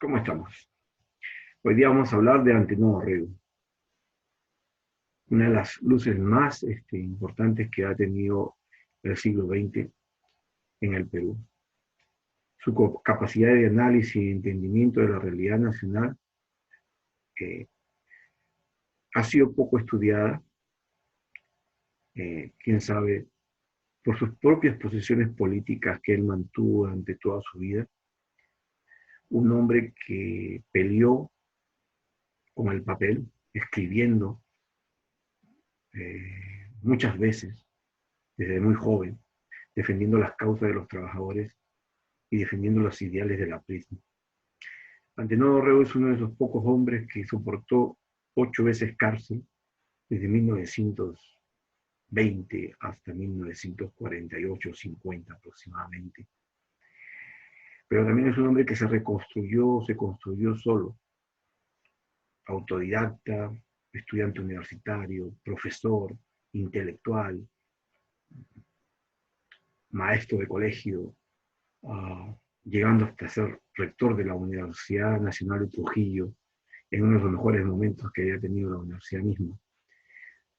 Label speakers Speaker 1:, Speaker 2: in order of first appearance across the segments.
Speaker 1: ¿Cómo estamos? Hoy día vamos a hablar de Antenor Orrego, una de las luces más importantes que ha tenido el siglo XX en el Perú. Su capacidad de análisis y entendimiento de la realidad nacional ha sido poco estudiada, quién sabe, por sus propias posiciones políticas que él mantuvo durante toda su vida. Un hombre que peleó con el papel, escribiendo muchas veces, desde muy joven, defendiendo las causas de los trabajadores y defendiendo los ideales del aprismo. Antenor Orrego es uno de esos pocos hombres que soportó 8 veces cárcel, desde 1920 hasta 1948-50 aproximadamente. Pero también es un hombre que se construyó solo, autodidacta, estudiante universitario, profesor, intelectual, maestro de colegio, llegando hasta ser rector de la Universidad Nacional de Trujillo, en uno de los mejores momentos que había tenido la universidad misma,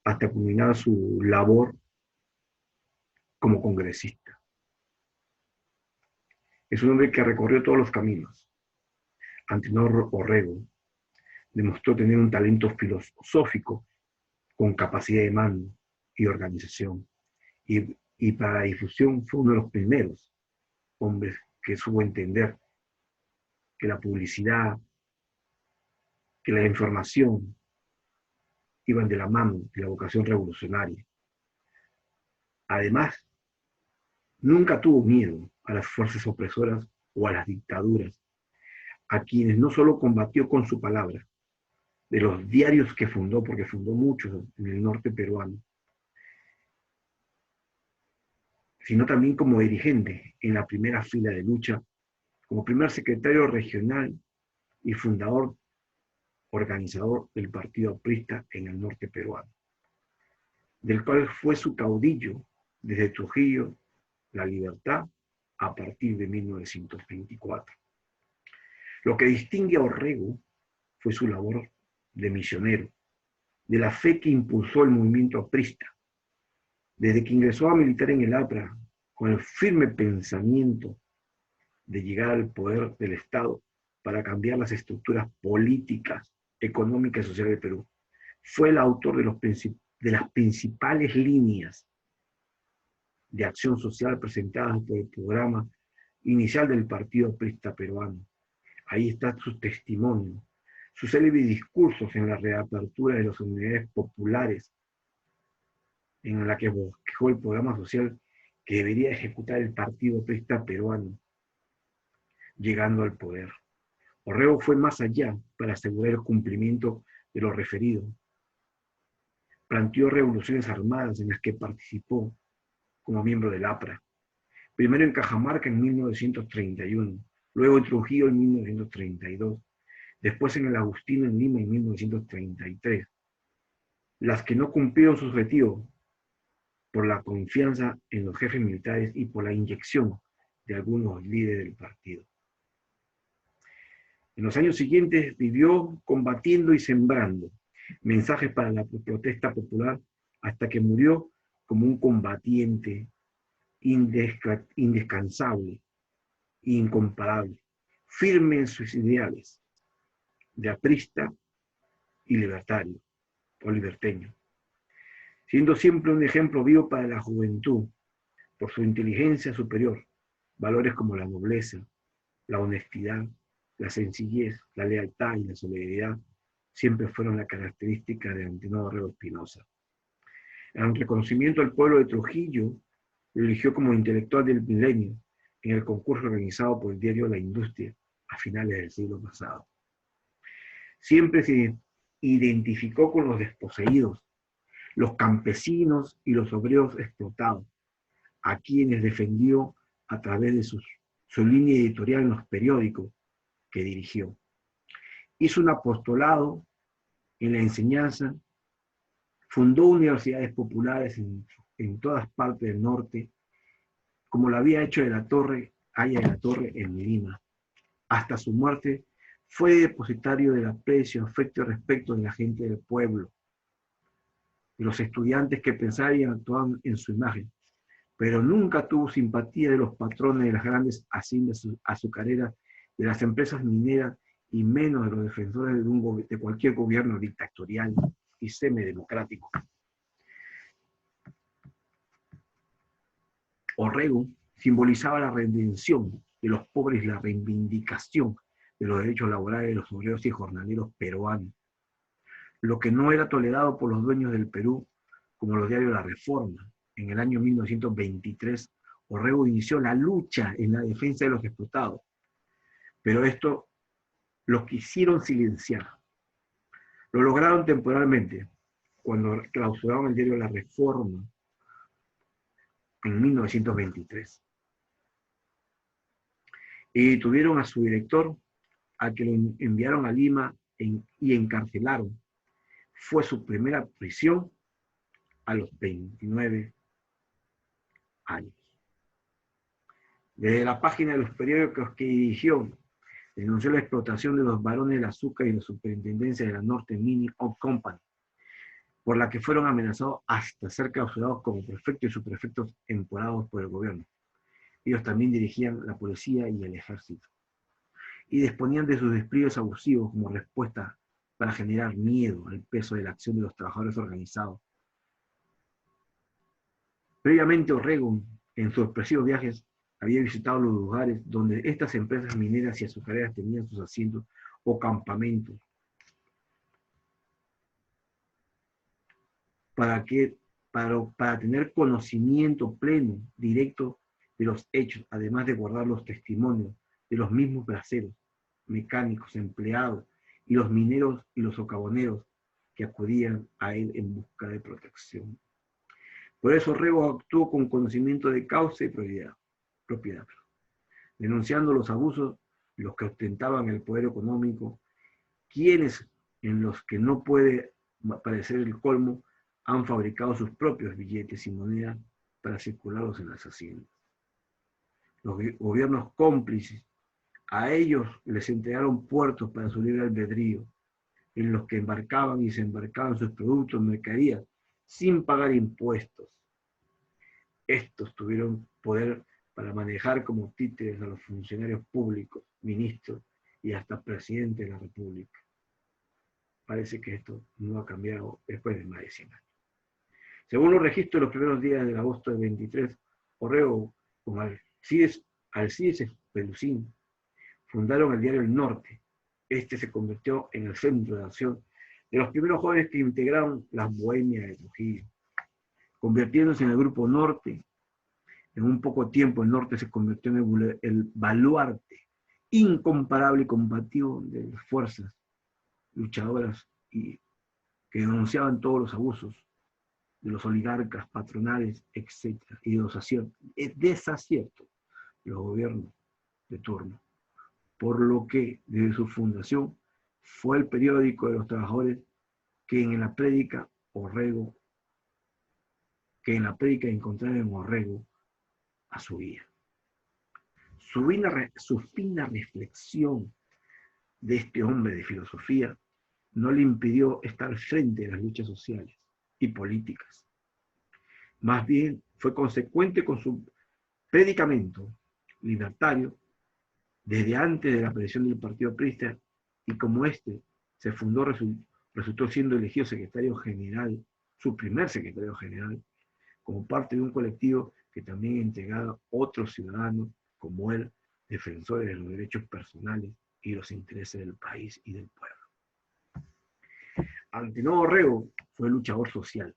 Speaker 1: hasta culminar su labor como congresista. Es un hombre que recorrió todos los caminos. Antenor Orrego demostró tener un talento filosófico con capacidad de mando y organización. Y para la difusión fue uno de los primeros hombres que supo entender que la publicidad, que la información iban de la mano de la vocación revolucionaria. Además, nunca tuvo miedo a las fuerzas opresoras o a las dictaduras, a quienes no solo combatió con su palabra, de los diarios que fundó, porque fundó muchos en el norte peruano, sino también como dirigente en la primera fila de lucha, como primer secretario regional y fundador, organizador del partido aprista en el norte peruano, del cual fue su caudillo desde Trujillo, La Libertad, a partir de 1924. Lo que distingue a Orrego fue su labor de misionero, de la fe que impulsó el movimiento aprista, desde que ingresó a militar en el APRA, con el firme pensamiento de llegar al poder del Estado para cambiar las estructuras políticas, económicas y sociales del Perú. Fue el autor de las principales líneas de acción social presentadas por el programa inicial del Partido Aprista Peruano. Ahí está su testimonio, sus célebres discursos en la reapertura de las unidades populares, en la que buscó el programa social que debería ejecutar el Partido Aprista Peruano, llegando al poder. Orrego fue más allá para asegurar el cumplimiento de lo referido. Planteó revoluciones armadas en las que participó como miembro del APRA. Primero en Cajamarca en 1931, luego en Trujillo en 1932, después en el Agustino en Lima en 1933. Las que no cumplieron su objetivo por la confianza en los jefes militares y por la inyección de algunos líderes del partido. En los años siguientes vivió combatiendo y sembrando mensajes para la protesta popular hasta que murió como un combatiente indescansable e incomparable, firme en sus ideales de aprista y libertario o liberteño, siendo siempre un ejemplo vivo para la juventud por su inteligencia superior, valores como la nobleza, la honestidad, la sencillez, la lealtad y la solidaridad siempre fueron la característica de Antenor Orrego Espinosa. En reconocimiento al pueblo de Trujillo, lo eligió como intelectual del milenio en el concurso organizado por el diario La Industria a finales del siglo pasado. Siempre se identificó con los desposeídos, los campesinos y los obreros explotados, a quienes defendió a través de su línea editorial en los periódicos que dirigió. Hizo un apostolado en la enseñanza, fundó universidades populares en todas partes del norte, como lo había hecho Aya de la Torre en Lima. Hasta su muerte Fue depositario del aprecio, afecto y respeto de la gente del pueblo, de los estudiantes que pensaban y actuaban en su imagen, pero nunca tuvo simpatía de los patrones de las grandes haciendas azucareras, de las empresas mineras y menos de los defensores de cualquier gobierno dictatorial y semidemocrático. Orrego simbolizaba la redención de los pobres y la reivindicación de los derechos laborales de los obreros y jornaleros peruanos, lo que no era tolerado por los dueños del Perú, como los diarios La Reforma. En el año 1923, Orrego inició la lucha en la defensa de los explotados, pero esto lo quisieron silenciar. Lo lograron temporalmente, cuando clausuraron el diario La Reforma en 1923. Y tuvieron a su director, a que lo enviaron a Lima y encarcelaron. Fue su primera prisión a los 29 años. Desde la página de los periódicos que dirigió, denunció la explotación de los varones del azúcar y la superintendencia de la Norte Mining Company, por la que fueron amenazados hasta ser clausurados como prefectos y subprefectos emporados por el gobierno. Ellos también dirigían la policía y el ejército, y disponían de sus despliegues abusivos como respuesta para generar miedo al peso de la acción de los trabajadores organizados. Previamente, Orrego, en sus expresivos viajes, había visitado los lugares donde estas empresas mineras y azucareras tenían sus asientos o campamentos, para tener conocimiento pleno, directo de los hechos, además de guardar los testimonios de los mismos braceros, mecánicos, empleados, y los mineros y los socavoneros que acudían a él en busca de protección. Por eso Orrego actuó con conocimiento de causa y propiedad, denunciando los abusos, los que ostentaban el poder económico, quienes en los que no puede parecer el colmo, han fabricado sus propios billetes y monedas para circularlos en las haciendas. Los gobiernos cómplices, a ellos les entregaron puertos para su libre albedrío, en los que embarcaban y desembarcaban sus productos, mercaderías, sin pagar impuestos. Estos tuvieron poder para manejar como títeres a los funcionarios públicos, ministros y hasta presidente de la República. Parece que esto no ha cambiado después de más de 100 años. Según los registros de los primeros días de agosto del 23, Orrego con Alcides Pelusín fundaron el diario El Norte. Este se convirtió en el centro de acción de los primeros jóvenes que integraron las Bohemias de Trujillo, convirtiéndose en el Grupo Norte. En un poco tiempo el Norte se convirtió en el baluarte incomparable y combativo de las fuerzas luchadoras y que denunciaban todos los abusos de los oligarcas, patronales, etc., y de los desaciertos de los gobiernos de turno. Por lo que, desde su fundación, fue el periódico de los trabajadores que en la prédica encontraron en Orrego a su guía. Su fina reflexión de este hombre de filosofía no le impidió estar frente a las luchas sociales y políticas. Más bien, fue consecuente con su predicamento libertario desde antes de la aparición del Partido Aprista, y como este se fundó, resultó siendo elegido secretario general, su primer secretario general, como parte de un colectivo que también integraba otros ciudadanos como él, defensores de los derechos personales y los intereses del país y del pueblo. Antenor Orrego fue luchador social,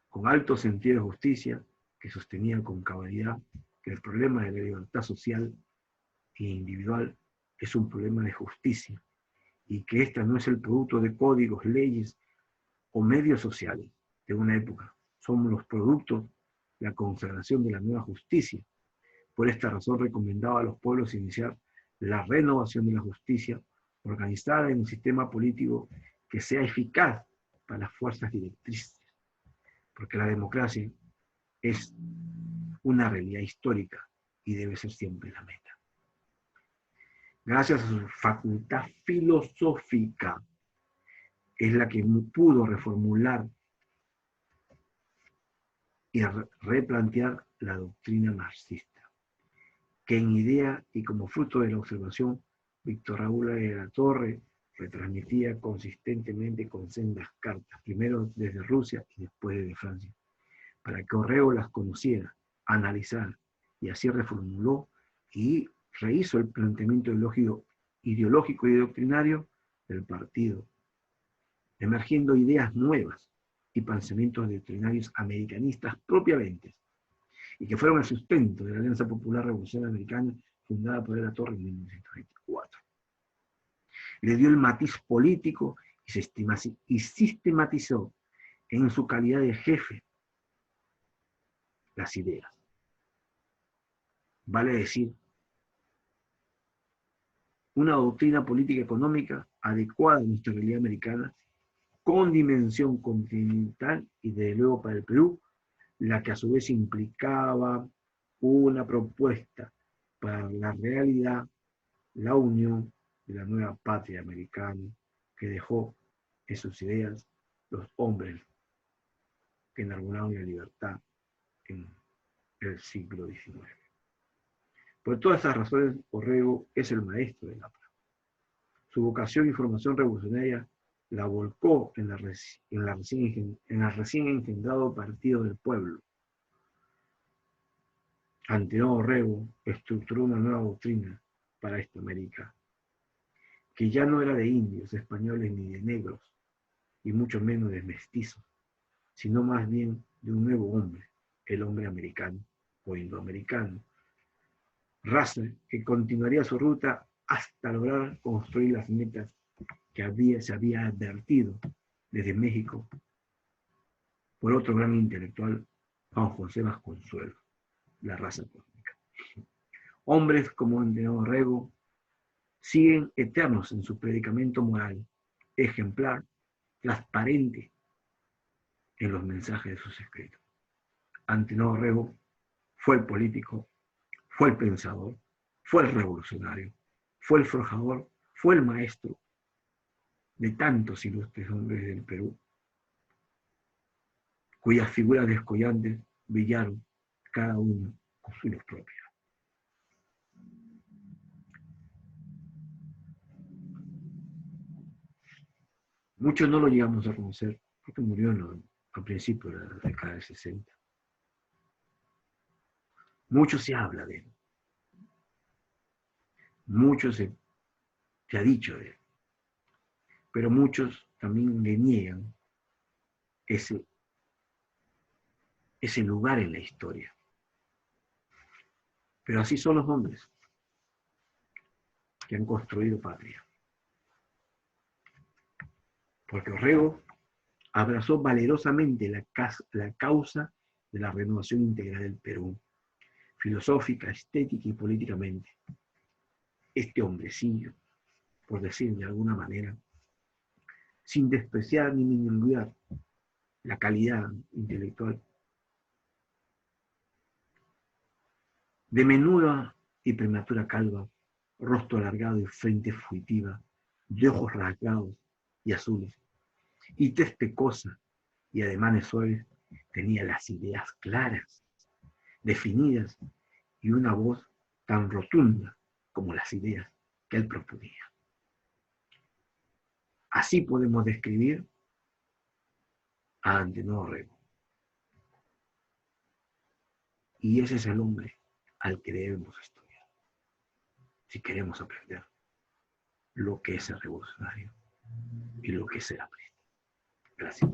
Speaker 1: con alto sentido de justicia, que sostenía con cabalidad que el problema de la libertad social e individual es un problema de justicia y que esta no es el producto de códigos, leyes o medios sociales de una época. Somos los productos de la consagración de la nueva justicia. Por esta razón recomendaba a los pueblos iniciar la renovación de la justicia organizada en un sistema político que sea eficaz para las fuerzas directrices, porque la democracia es una realidad histórica y debe ser siempre la meta. gracias a su facultad filosófica, es la que pudo reformular y replantear la doctrina marxista, que en idea y como fruto de la observación, Víctor Raúl de la Torre retransmitía consistentemente con sendas cartas, primero desde Rusia y después desde Francia, para que Orrego las conociera, analizara, y así reformuló y rehizo el planteamiento ideológico y doctrinario del partido, emergiendo ideas nuevas y pensamientos doctrinarios americanistas propiamente, y que fueron el sustento de la Alianza Popular Revolucionaria Americana fundada por de la Torre en 1924. Le dio el matiz político y sistematizó en su calidad de jefe las ideas. Vale decir, una doctrina política económica adecuada a nuestra realidad americana, con dimensión continental y desde luego para el Perú, la que a su vez implicaba una propuesta para la realidad, la unión de la nueva patria americana que dejó en sus ideas los hombres que enarbonaron la libertad en el siglo XIX. Por todas esas razones, Orrego es el maestro de la paz. Su vocación y formación revolucionaria la volcó en el recién engendrado Partido del Pueblo. Antenor Orrego estructuró una nueva doctrina para esta América, que ya no era de indios, españoles ni de negros, y mucho menos de mestizos, sino más bien de un nuevo hombre, el hombre americano o indoamericano, raza que continuaría su ruta hasta lograr construir las metas que se había advertido desde México por otro gran intelectual, Juan José Vasconcelos, la raza cósmica. Hombres como Antenor Orrego siguen eternos en su predicamento moral, ejemplar, transparente en los mensajes de sus escritos. Antenor Orrego fue el político, fue el pensador, fue el revolucionario, fue el forjador, fue el maestro de tantos ilustres hombres del Perú, cuyas figuras descollantes brillaron cada uno con su luz propia. Muchos no lo llegamos a conocer porque murió al principio de la década del 60. Mucho se habla de él, mucho se ha dicho de él, pero muchos también le niegan ese lugar en la historia. Pero así son los hombres que han construido patria. Porque Orrego abrazó valerosamente la causa de la renovación integral del Perú, filosófica, estética y políticamente. Este hombrecillo, por decir de alguna manera, sin despreciar ni minimizar la calidad intelectual, de menuda y prematura calva, rostro alargado y frente fugitiva, de ojos rasgados y azules, y tez pecosa y ademanes suaves, tenía las ideas claras, definidas y una voz tan rotunda como las ideas que él proponía. Así podemos describir a Antenor Orrego. Y ese es el hombre al que debemos estudiar, si queremos aprender lo que es el revolucionario y lo que es el aprista. Gracias.